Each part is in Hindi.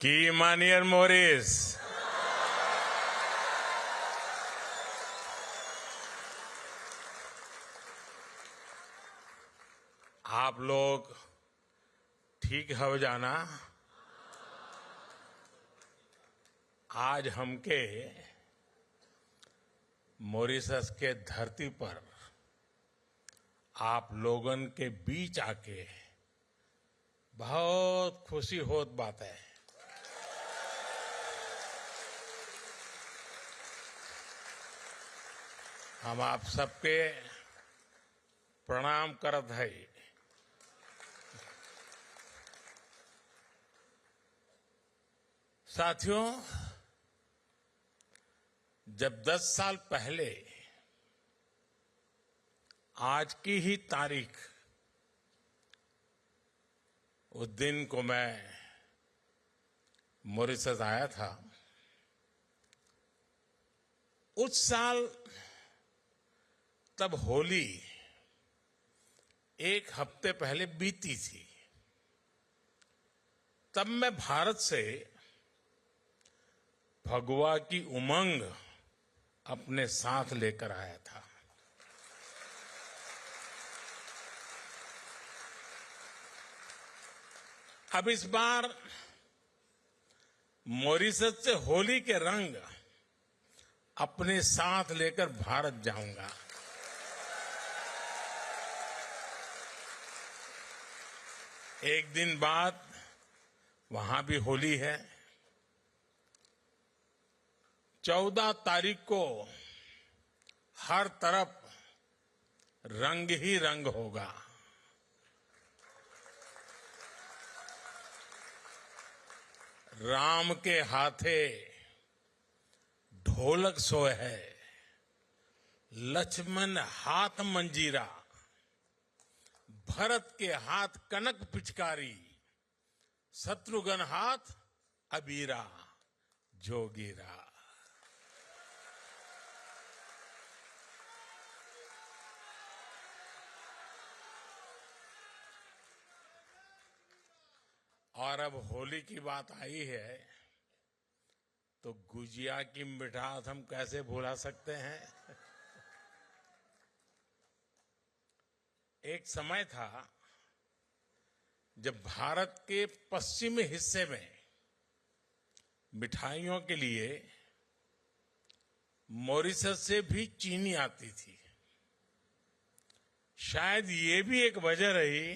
की मानियर मोरिस। आप लोग ठीक हो जाना। आज हमके मॉरिशस के धरती पर आप लोगन के बीच आके बहुत खुशी होत बात है। हम आप सबके प्रणाम करत है। साथियों, जब 10 साल पहले आज की ही तारीख उस दिन को मैं मॉरिशस आया था, उस साल तब होली एक हफ्ते पहले बीती थी। तब मैं भारत से भगवा की उमंग अपने साथ लेकर आया था। अब इस बार मॉरिशस से होली के रंग अपने साथ लेकर भारत जाऊंगा। एक दिन बाद वहां भी होली है। 14 तारीख को हर तरफ रंग ही रंग होगा। राम के हाथे ढोलक सोए है, लक्ष्मण हाथ मंजीरा, भरत के हाथ कनक पिचकारी, शत्रुघ्न हाथ अबीरा जोगीरा। और अब होली की बात आई है तो गुजिया की मिठास हम कैसे भुला सकते हैं। एक समय था जब भारत के पश्चिमी हिस्से में मिठाइयों के लिए मॉरिशस से भी चीनी आती थी। शायद ये भी एक वजह रही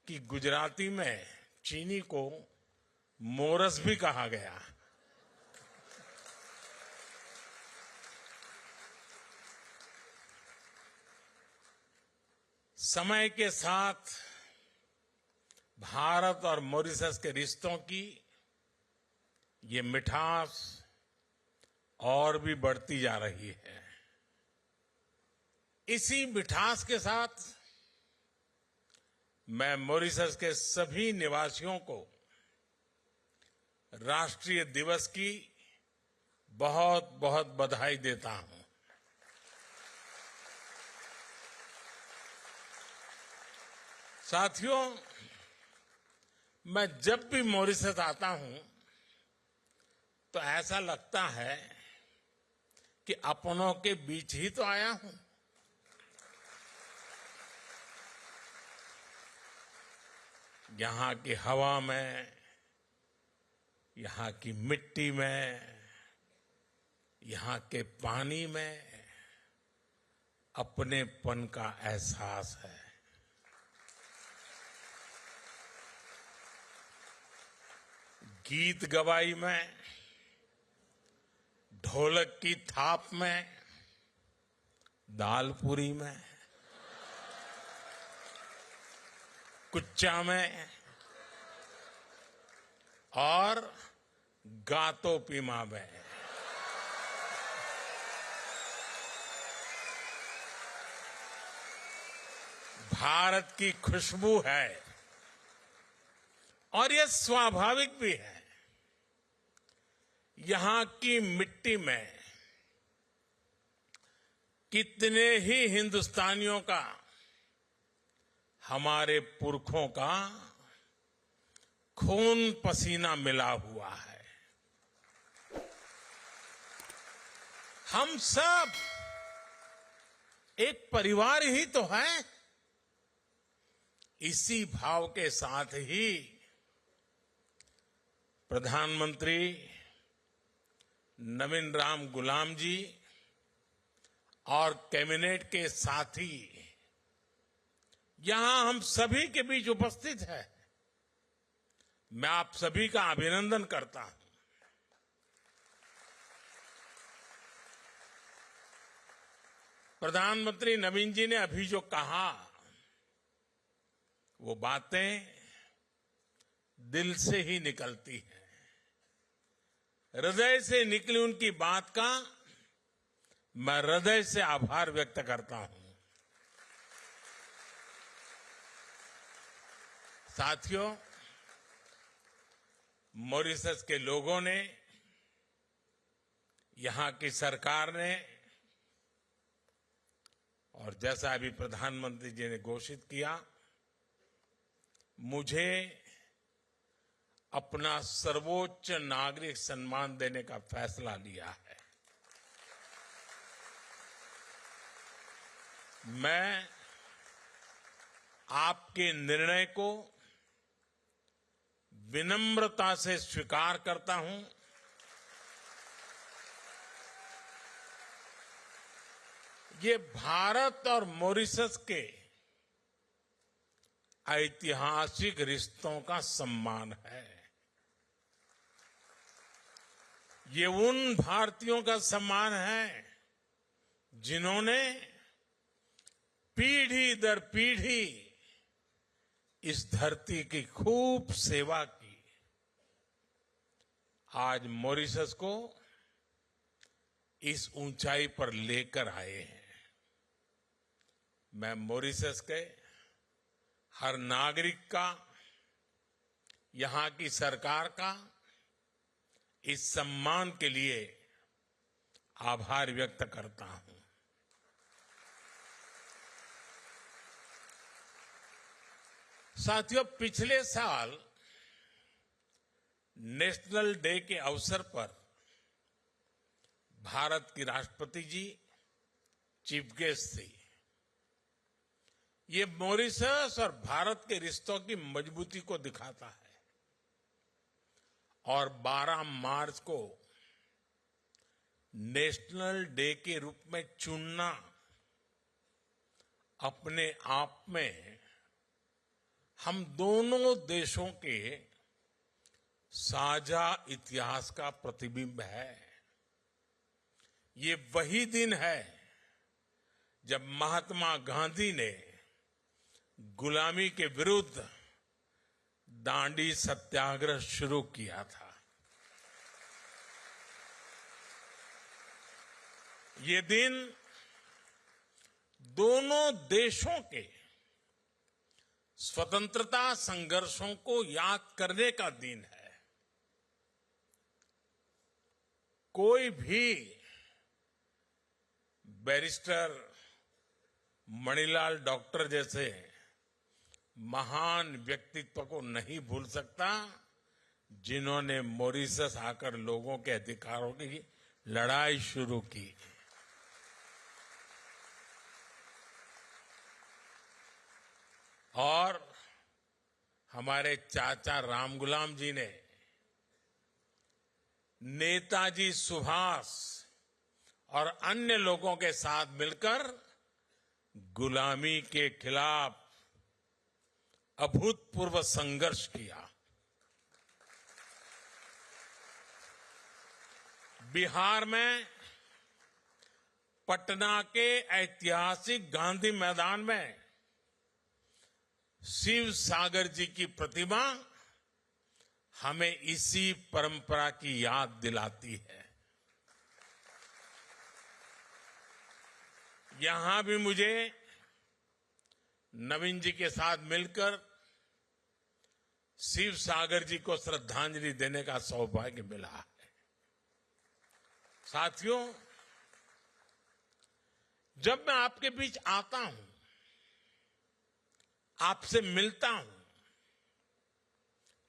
कि गुजराती में चीनी को मोरस भी कहा गया। समय के साथ भारत और मॉरिशस के रिश्तों की ये मिठास और भी बढ़ती जा रही है। इसी मिठास के साथ मैं मॉरिशस के सभी निवासियों को राष्ट्रीय दिवस की बहुत बहुत बधाई देता हूं। साथियों, मैं जब भी मॉरिशस आता हूं तो ऐसा लगता है कि अपनों के बीच ही तो आया हूं। यहां की हवा में, यहां की मिट्टी में, यहां के पानी में अपनेपन का एहसास है। गीत गवाई में, ढोलक की थाप में, दालपूरी में, कुच्चा में और गातो पीमा में। भारत की खुशबू है और यह स्वाभाविक भी है। यहां की मिट्टी में कितने ही हिंदुस्तानियों का, हमारे पुरखों का खून पसीना मिला हुआ है। हम सब एक परिवार ही तो है। इसी भाव के साथ ही प्रधानमंत्री नवीन राम गुलाम जी और कैबिनेट के साथी यहां हम सभी के बीच उपस्थित है। मैं आप सभी का अभिनंदन करता हूं। प्रधानमंत्री नवीन जी ने अभी जो कहा वो बातें दिल से ही निकलती हैं। हृदय से निकली उनकी बात का मैं हृदय से आभार व्यक्त करता हूं। साथियों, मॉरिशस के लोगों ने, यहां की सरकार ने और जैसा अभी प्रधानमंत्री जी ने घोषित किया, मुझे अपना सर्वोच्च नागरिक सम्मान देने का फैसला लिया है। मैं आपके निर्णय को विनम्रता से स्वीकार करता हूं। ये भारत और मॉरिशस के ऐतिहासिक रिश्तों का सम्मान है। ये उन भारतीयों का सम्मान है जिन्होंने पीढ़ी दर पीढ़ी इस धरती की खूब सेवा की। आज मॉरिशस को इस ऊंचाई पर लेकर आए हैं। मैं मॉरिशस के हर नागरिक का, यहां की सरकार का इस सम्मान के लिए आभार व्यक्त करता हूं। साथियों, पिछले साल नेशनल डे के अवसर पर भारत की राष्ट्रपति जी चीफ गेस्ट थी। ये मॉरिशस और भारत के रिश्तों की मजबूती को दिखाता है। और 12 मार्च को नेशनल डे के रूप में चुनना अपने आप में हम दोनों देशों के साझा इतिहास का प्रतिबिंब है। ये वही दिन है जब महात्मा गांधी ने गुलामी के विरुद्ध दांडी सत्याग्रह शुरू किया था। ये दिन दोनों देशों के स्वतंत्रता संघर्षों को याद करने का दिन है। कोई भी बैरिस्टर मणिलाल डॉक्टर जैसे महान व्यक्तित्व को नहीं भूल सकता जिन्होंने मॉरिशस आकर लोगों के अधिकारों की लड़ाई शुरू की। और हमारे चाचा रामगुलाम जी ने नेताजी सुभाष और अन्य लोगों के साथ मिलकर गुलामी के खिलाफ अभूतपूर्व संघर्ष किया। बिहार में पटना के ऐतिहासिक गांधी मैदान में शिव सागर जी की प्रतिमा हमें इसी परंपरा की याद दिलाती है। यहां भी मुझे नवीन जी के साथ मिलकर शिव सागर जी को श्रद्धांजलि देने का सौभाग्य मिला है। साथियों, जब मैं आपके बीच आता हूं, आपसे मिलता हूं,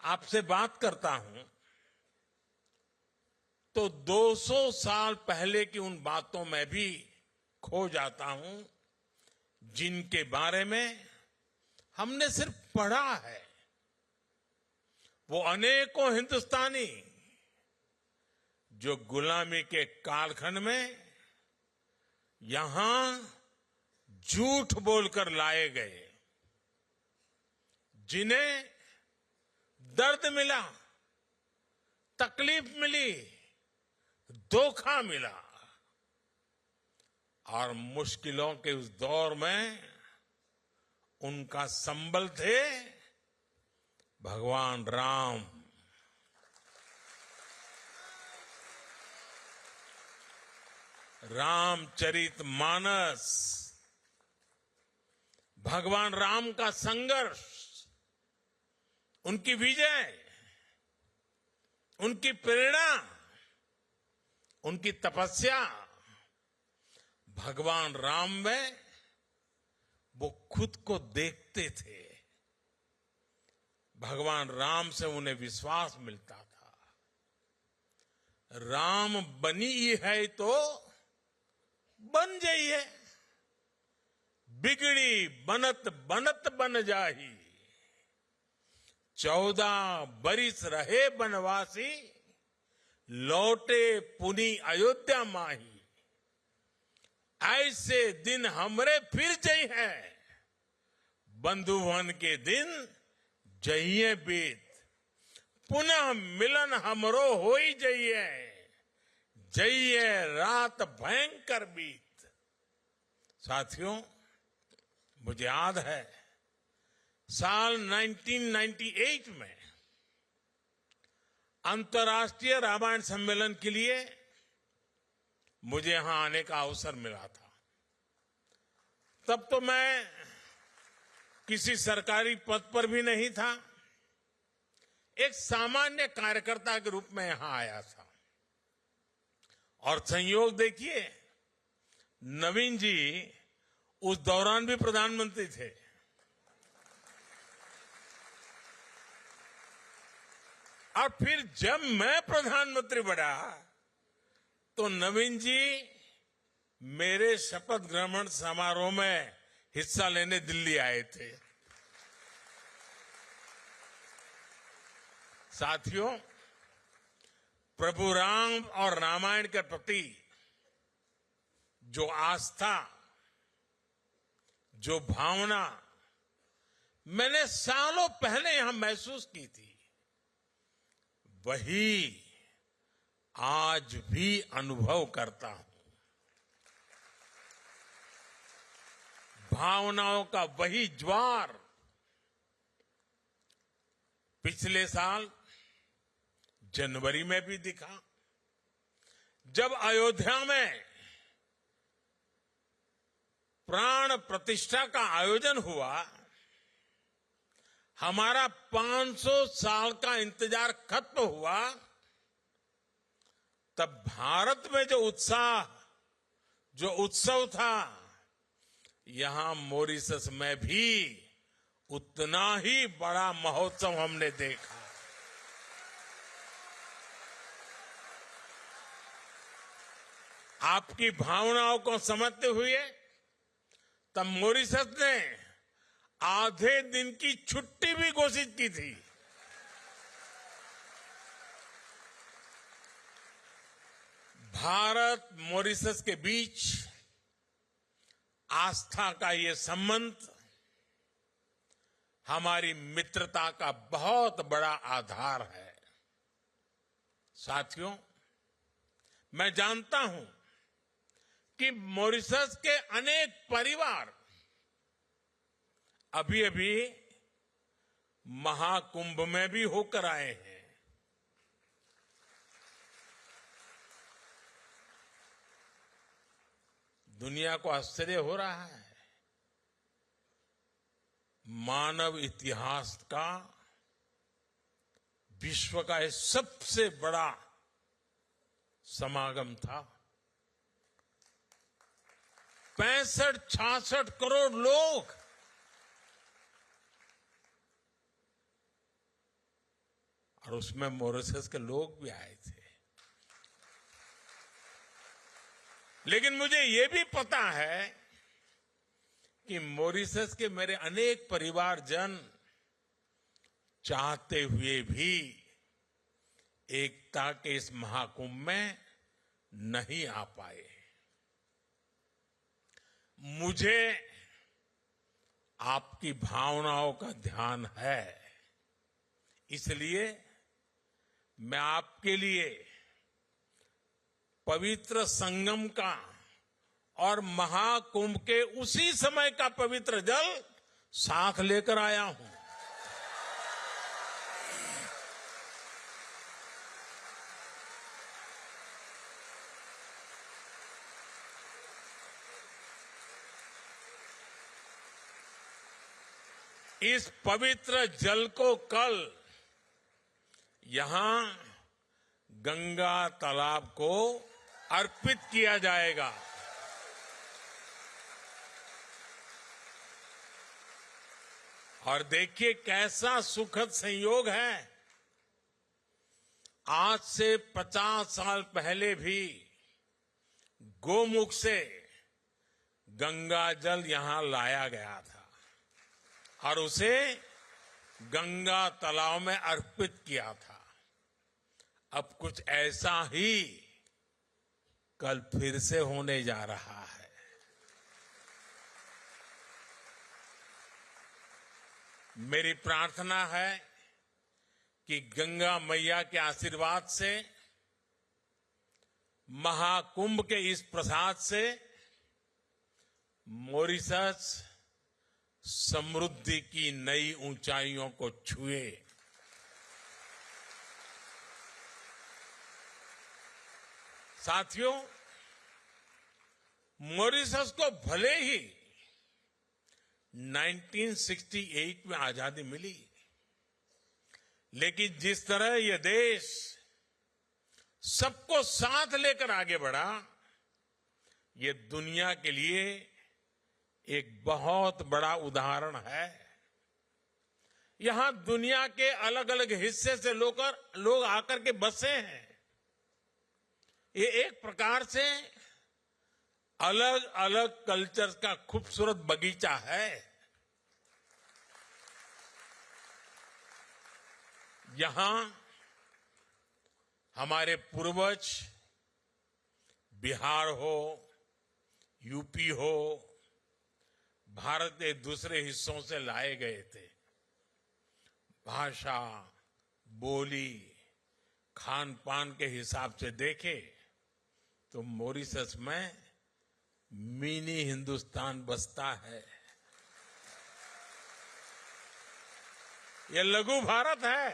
आपसे बात करता हूं तो 200 साल पहले की उन बातों में भी खो जाता हूं जिनके बारे में हमने सिर्फ पढ़ा है। वो अनेकों हिंदुस्तानी जो गुलामी के कालखंड में यहां झूठ बोलकर लाए गए, जिन्हें दर्द मिला, तकलीफ मिली, धोखा मिला और मुश्किलों के उस दौर में उनका संबल थे भगवान राम। रामचरितमानस, भगवान राम का संघर्ष, उनकी विजय, उनकी प्रेरणा, उनकी तपस्या, भगवान राम में वो खुद को देखते थे। भगवान राम से उन्हें विश्वास मिलता था। राम बनी है तो बन जाइए, बिगड़ी बनत बनत बन जाही। 14 बरिस रहे बनवासी, लौटे पुनी अयोध्या माही। ऐसे दिन हमरे फिर जई है, बंधुवन के दिन जइए बीत। पुनः मिलन हमरो होई जइए, जइए रात भयंकर बीत। साथियों, मुझे याद है साल 1998 में अंतर्राष्ट्रीय रामायण सम्मेलन के लिए मुझे यहां आने का अवसर मिला था। तब तो मैं किसी सरकारी पद पर भी नहीं था, एक सामान्य कार्यकर्ता के रूप में यहां आया था। और संयोग देखिए, नवीन जी उस दौरान भी प्रधानमंत्री थे। और फिर जब मैं प्रधानमंत्री बना तो नवीन जी मेरे शपथ ग्रहण समारोह में हिस्सा लेने दिल्ली आए थे। साथियों, प्रभु राम और रामायण के प्रति जो आस्था, जो भावना मैंने सालों पहले यहां महसूस की थी, वही आज भी अनुभव करता हूं। भावनाओं का वही ज्वार पिछले साल जनवरी में भी दिखा, जब अयोध्या में प्राण प्रतिष्ठा का आयोजन हुआ। हमारा 500 साल का इंतजार खत्म हुआ। तब भारत में जो उत्साह, जो उत्सव था, यहां मॉरिशस में भी उतना ही बड़ा महोत्सव हमने देखा। आपकी भावनाओं को समझते हुए तब मॉरिशस ने आधे दिन की छुट्टी भी घोषित की थी। भारत मॉरिशस के बीच आस्था का ये संबंध हमारी मित्रता का बहुत बड़ा आधार है। साथियों, मैं जानता हूं कि मॉरिशस के अनेक परिवार अभी अभी महाकुंभ में भी होकर आए हैं। दुनिया को आश्चर्य हो रहा है। मानव इतिहास का, विश्व का यह सबसे बड़ा समागम था। 65-66 करोड़ लोग और उसमें मॉरिशस के लोग भी आए थे। लेकिन मुझे ये भी पता है कि मॉरिशस के मेरे अनेक परिवारजन चाहते हुए भी एकता के इस महाकुंभ में नहीं आ पाए। मुझे आपकी भावनाओं का ध्यान है, इसलिए मैं आपके लिए पवित्र संगम का और महाकुंभ के उसी समय का पवित्र जल साथ लेकर आया हूं। इस पवित्र जल को कल यहां गंगा तालाब को अर्पित किया जाएगा। और देखिए कैसा सुखद संयोग है, आज से 50 साल पहले भी गोमुख से गंगा जल यहां लाया गया था और उसे गंगा तालाब में अर्पित किया था। अब कुछ ऐसा ही कल फिर से होने जा रहा है। मेरी प्रार्थना है कि गंगा मैया के आशीर्वाद से, महाकुंभ के इस प्रसाद से मॉरिशस समृद्धि की नई ऊंचाइयों को छुए। साथियों, मॉरिशस को भले ही 1968 में आजादी मिली, लेकिन जिस तरह यह देश सबको साथ लेकर आगे बढ़ा, ये दुनिया के लिए एक बहुत बड़ा उदाहरण है। यहां दुनिया के अलग अलग हिस्से से लोग आकर के बसे हैं। ये एक प्रकार से अलग अलग कल्चर्स का खूबसूरत बगीचा है। यहां हमारे पूर्वज बिहार हो, यूपी हो, भारत के दूसरे हिस्सों से लाए गए थे। भाषा, बोली, खान पान के हिसाब से देखे तो मॉरिशस में मिनी हिंदुस्तान बसता है। यह लघु भारत है।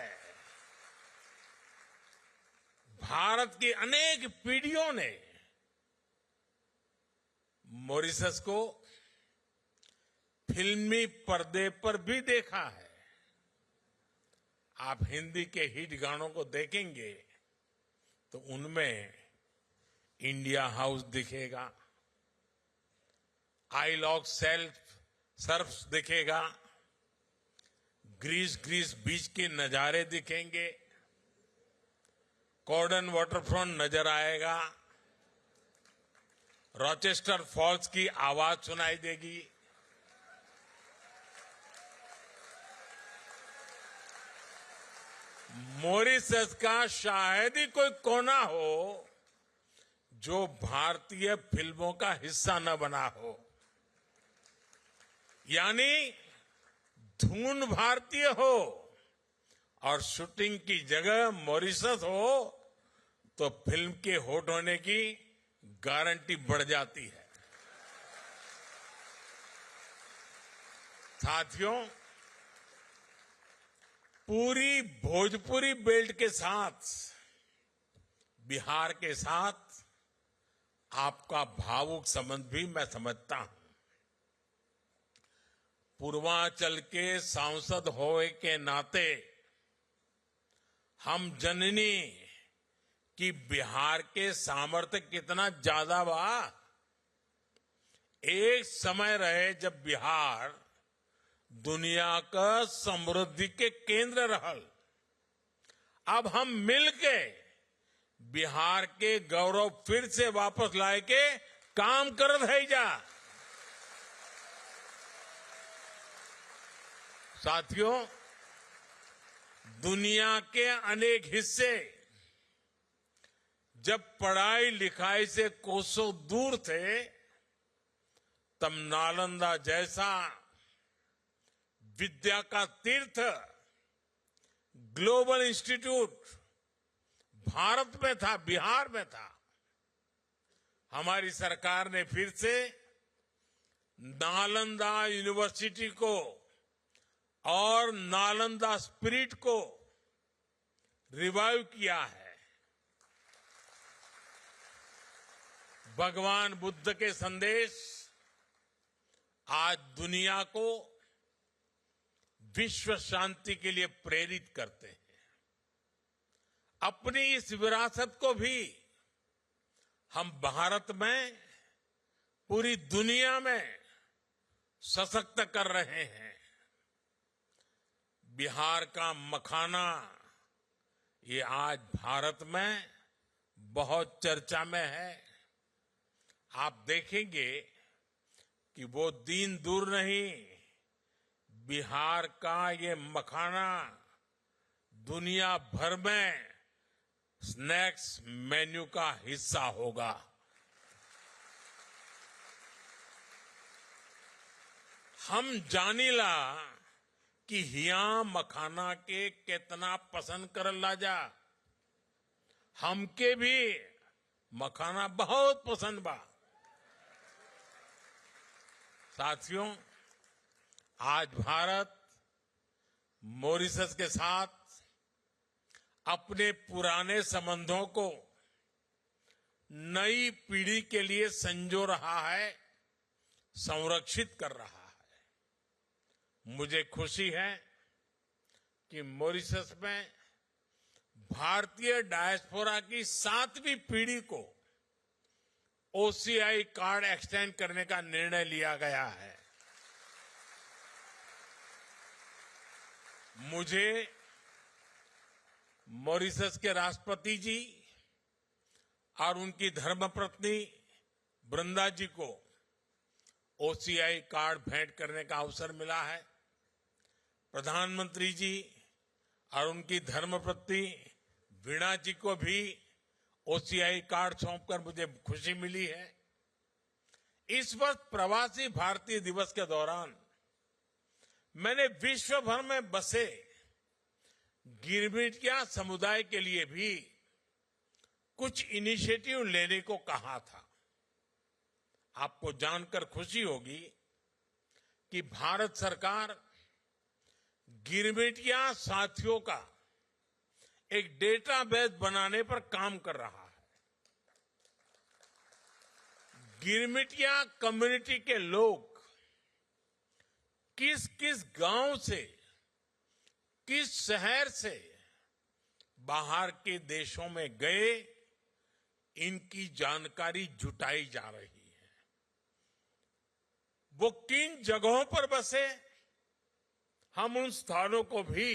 भारत की अनेक पीढ़ियों ने मॉरिशस को फिल्मी पर्दे पर भी देखा है। आप हिंदी के हिट गानों को देखेंगे तो उनमें इंडिया हाउस दिखेगा, आई लॉक सर्फ दिखेगा, ग्रीस बीच के नजारे दिखेंगे, कॉर्डन वाटरफ्रंट नजर आएगा, रॉचेस्टर फॉल्स की आवाज सुनाई देगी। मॉरिशस का शायद ही कोई कोना हो जो भारतीय फिल्मों का हिस्सा न बना हो। यानी धुन भारतीय हो और शूटिंग की जगह मॉरिशस हो तो फिल्म के हिट होने की गारंटी बढ़ जाती है। साथियों, पूरी भोजपुरी बेल्ट के साथ, बिहार के साथ आपका भावुक संबंध भी मैं समझता हूं। पूर्वांचल के सांसद होने के नाते हम जननी कि बिहार के सामर्थ्य कितना ज्यादा बा। एक समय रहे जब बिहार दुनिया का समृद्धि के केंद्र रहल। अब हम मिलके बिहार के गौरव फिर से वापस लाए के काम करत है जा। साथियों, दुनिया के अनेक हिस्से जब पढ़ाई लिखाई से कोसों दूर थे, तब नालंदा जैसा विद्या का तीर्थ ग्लोबल इंस्टीट्यूट भारत में था, बिहार में था। हमारी सरकार ने फिर से नालंदा यूनिवर्सिटी को और नालंदा स्पिरिट को रिवाइव किया है। भगवान बुद्ध के संदेश आज दुनिया को विश्व शांति के लिए प्रेरित करते हैं। अपनी इस विरासत को भी हम भारत में, पूरी दुनिया में सशक्त कर रहे हैं। बिहार का मखाना ये आज भारत में बहुत चर्चा में है। आप देखेंगे कि वो दिन दूर नहीं, बिहार का ये मखाना दुनिया भर में स्नैक्स मेन्यू का हिस्सा होगा। हम जानीला कि हिया मखाना के कितना पसंद करल लाजा। हमके भी मखाना बहुत पसंद बा। साथियों, आज भारत मॉरिशस के साथ अपने पुराने संबंधों को नई पीढ़ी के लिए संजो रहा है, संरक्षित कर रहा है। मुझे खुशी है कि मॉरिशस में भारतीय डायस्पोरा की 7वीं पीढ़ी को ओसीआई कार्ड एक्सटेंड करने का निर्णय लिया गया है। मुझे मॉरिशस के राष्ट्रपति जी और उनकी धर्मपत्नी वृंदा जी को ओसीआई कार्ड भेंट करने का अवसर मिला है। प्रधानमंत्री जी और उनकी धर्मपत्नी वीणा जी को भी ओसीआई कार्ड सौंपकर मुझे खुशी मिली है। इस वर्ष प्रवासी भारतीय दिवस के दौरान मैंने विश्व भर में बसे गिरमिटिया समुदाय के लिए भी कुछ इनिशिएटिव लेने को कहा था। आपको जानकर खुशी होगी कि भारत सरकार गिरमिटिया साथियों का एक डेटाबेस बनाने पर काम कर रहा है। गिरमिटिया कम्युनिटी के लोग किस किस गांव से, किस शहर से बाहर के देशों में गए, इनकी जानकारी जुटाई जा रही है। वो किन जगहों पर बसे, हम उन स्थानों को भी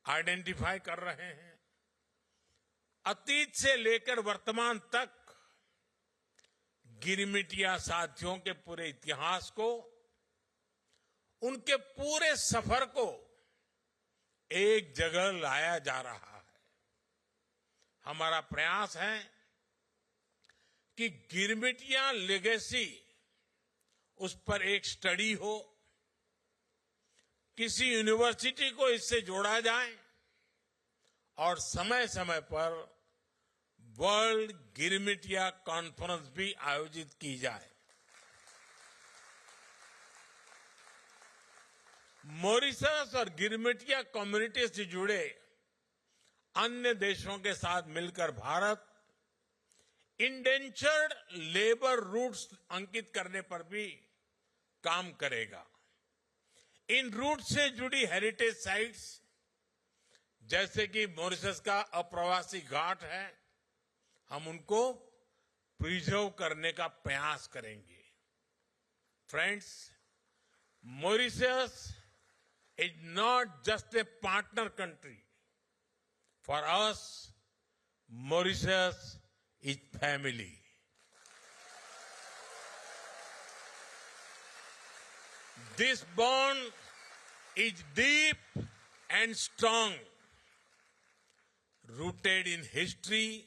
आइडेंटिफाई कर रहे हैं। अतीत से लेकर वर्तमान तक गिरमिटिया साथियों के पूरे इतिहास को, उनके पूरे सफर को एक जगह लाया जा रहा है। हमारा प्रयास है कि गिरमिटिया लेगेसी, उस पर एक स्टडी हो, किसी यूनिवर्सिटी को इससे जोड़ा जाए और समय समय पर वर्ल्ड गिरमिटिया कॉन्फ्रेंस भी आयोजित की जाए। मॉरिशस और गिरमिटिया कम्युनिटी से जुड़े अन्य देशों के साथ मिलकर भारत इंडेंचर्ड लेबर रूट्स अंकित करने पर भी काम करेगा। इन रूट से जुड़ी हेरिटेज साइट्स, जैसे कि मॉरिशस का अप्रवासी घाट है, हम उनको प्रिजर्व करने का प्रयास करेंगे। Friends, Mauritius is not just a partner country. For us, Mauritius is family. This bond is deep and strong, rooted in history,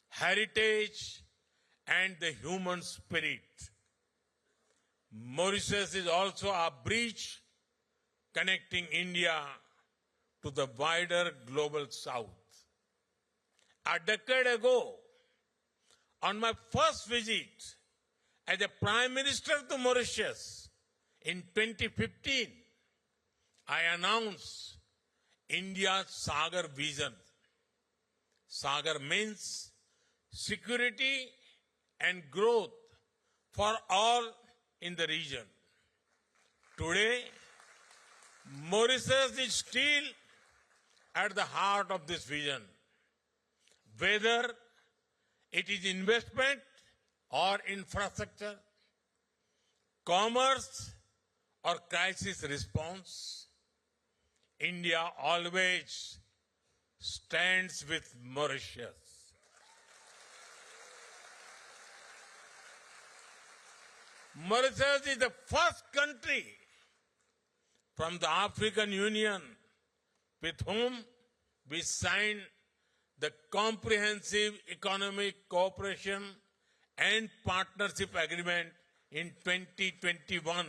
heritage, and the human spirit. Mauritius is also a bridge connecting India to the wider global south. A decade ago, on my first visit as a Prime Minister to Mauritius in 2015, I announced India's Sagar vision. Sagar means security and growth for all in the region. Today, Mauritius is still at the heart of this vision. Whether it is investment or infrastructure, commerce or crisis response, India always stands with Mauritius. Mauritius is the first country from the African Union with whom we signed the Comprehensive Economic Cooperation and Partnership Agreement in 2021.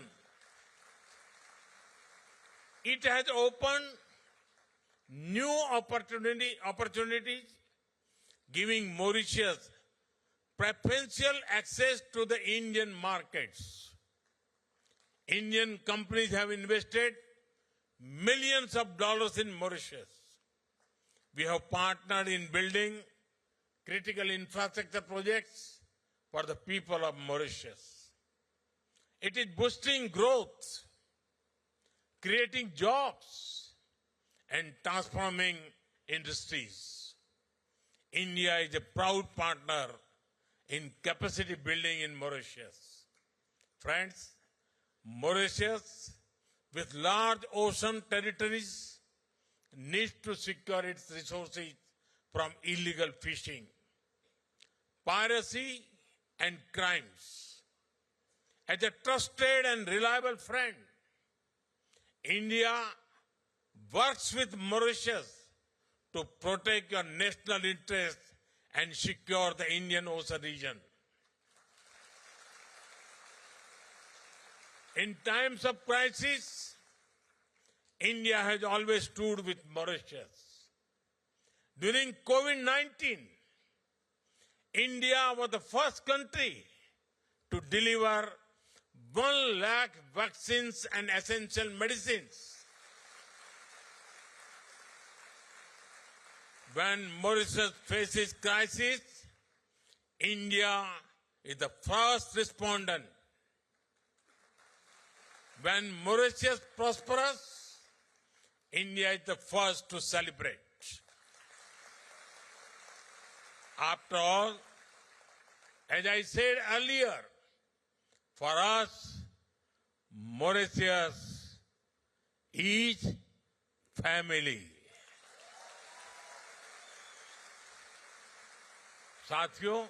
It has opened new opportunities, giving Mauritius preferential access to the Indian markets. Indian companies have invested millions of dollars in Mauritius. We have partnered in building critical infrastructure projects for the people of Mauritius. It is boosting growth, creating jobs, and transforming industries. India is a proud partner in capacity building in Mauritius. Friends, Mauritius, with large ocean territories, needs to secure its resources from illegal fishing, piracy, and crimes. As a trusted and reliable friend, India works with Mauritius to protect your national interests and secure the Indian Ocean region. In times of crisis, India has always stood with Mauritius. During COVID-19, India was the first country to deliver 1 lakh vaccines and essential medicines. When Mauritius faces crisis, India is the first respondent. When Mauritius prospers, India is the first to celebrate. After all, as I said earlier, for us, Mauritius is family. साथियों,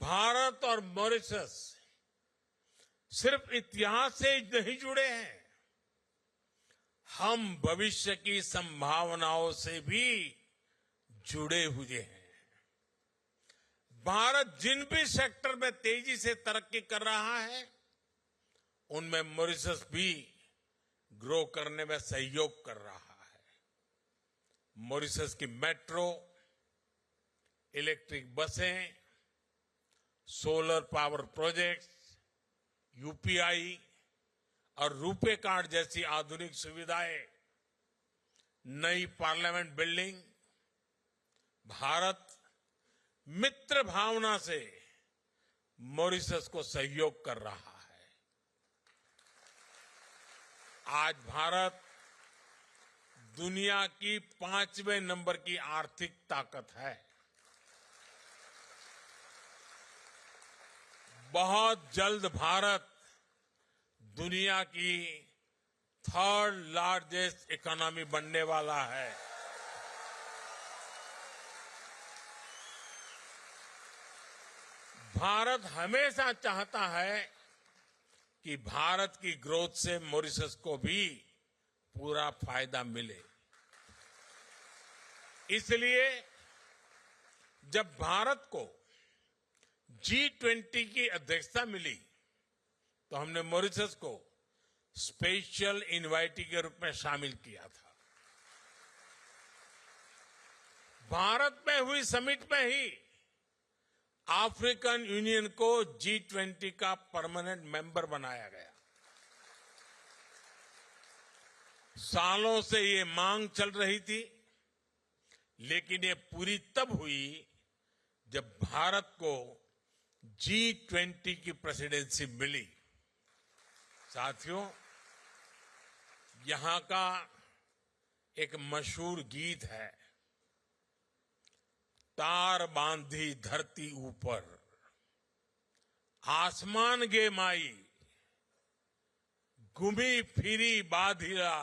भारत और मॉरिशस सिर्फ इतिहास से नहीं जुड़े हैं, हम भविष्य की संभावनाओं से भी जुड़े हुए हैं। भारत जिन भी सेक्टर में तेजी से तरक्की कर रहा है, उनमें मॉरिशस भी ग्रो करने में सहयोग कर रहा है। मॉरिशस की मेट्रो, इलेक्ट्रिक बसें, सोलर पावर प्रोजेक्ट्स, यूपीआई और रुपे कार्ड जैसी आधुनिक सुविधाएं, नई पार्लियामेंट बिल्डिंग, भारत मित्र भावना से मॉरिशस को सहयोग कर रहा है। आज भारत दुनिया की 5वें नंबर की आर्थिक ताकत है। बहुत जल्द भारत दुनिया की 3rd लार्जेस्ट इकोनॉमी बनने वाला है। भारत हमेशा चाहता है कि भारत की ग्रोथ से मॉरिशस को भी पूरा फायदा मिले। इसलिए जब भारत को G20 की अध्यक्षता मिली तो हमने मॉरिशस को स्पेशल इनवाइटी के रूप में शामिल किया था। भारत में हुई समिट में ही अफ्रीकन यूनियन को G20 का परमानेंट मेंबर बनाया गया। सालों से ये मांग चल रही थी, लेकिन ये पूरी तब हुई जब भारत को G20 की प्रेसिडेंसी मिली। साथियों, यहां का एक मशहूर गीत है, तार बांधी धरती ऊपर, आसमान गे माई, घूमी फिरी बाधिला,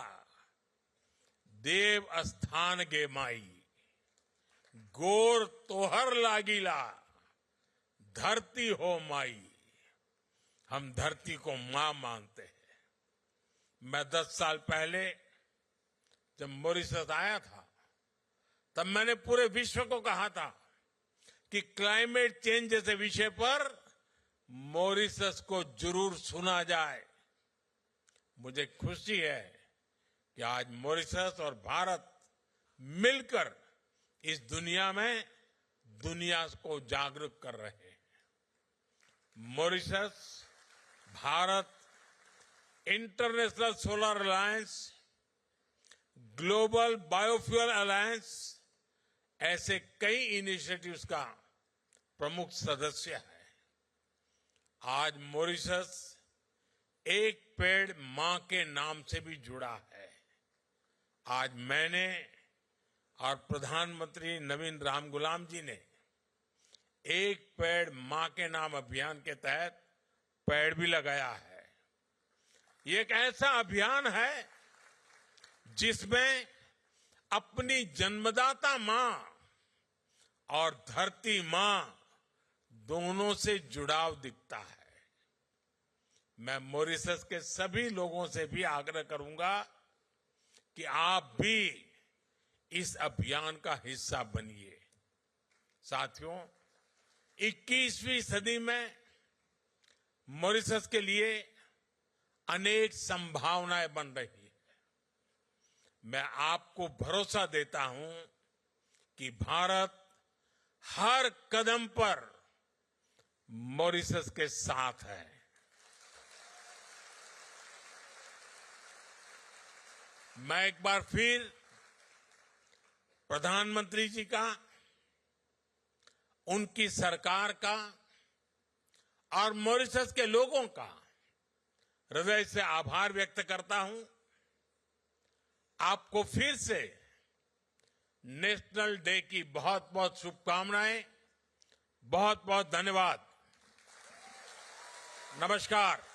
देव स्थान गे माई, गोर तोहर लागिला, धरती हो माई। हम धरती को मां मानते हैं। मैं 10 साल पहले जब मॉरिशस आया था, तब मैंने पूरे विश्व को कहा था कि क्लाइमेट चेंज जैसे विषय पर मॉरिशस को जरूर सुना जाए। मुझे खुशी है कि आज मॉरिशस और भारत मिलकर इस दुनिया में दुनिया को जागरूक कर रहे हैं। Mauritius, Bharat, international solar alliance, global biofuel alliance, ऐसे कई इनिशिएटिव्स का प्रमुख सदस्य है। आज मॉरिशस एक पेड़ मां के नाम से भी जुड़ा है। आज मैंने और प्रधानमंत्री नवीन रामगुलाम जी ने एक पेड़ मां के नाम अभियान के तहत पेड़ भी लगाया है। ये एक ऐसा अभियान है जिसमें अपनी जन्मदाता मां और धरती मां दोनों से जुड़ाव दिखता है। मैं मॉरिशस के सभी लोगों से भी आग्रह करूंगा कि आप भी इस अभियान का हिस्सा बनिए। साथियों, 21वीं सदी में मॉरिशस के लिए अनेक संभावनाएं बन रही है। मैं आपको भरोसा देता हूं कि भारत हर कदम पर मॉरिशस के साथ है। मैं एक बार फिर प्रधानमंत्री जी का, उनकी सरकार का और मॉरिशस के लोगों का हृदय से आभार व्यक्त करता हूं। आपको फिर से नेशनल डे की बहुत बहुत शुभकामनाएं। बहुत बहुत धन्यवाद। नमस्कार।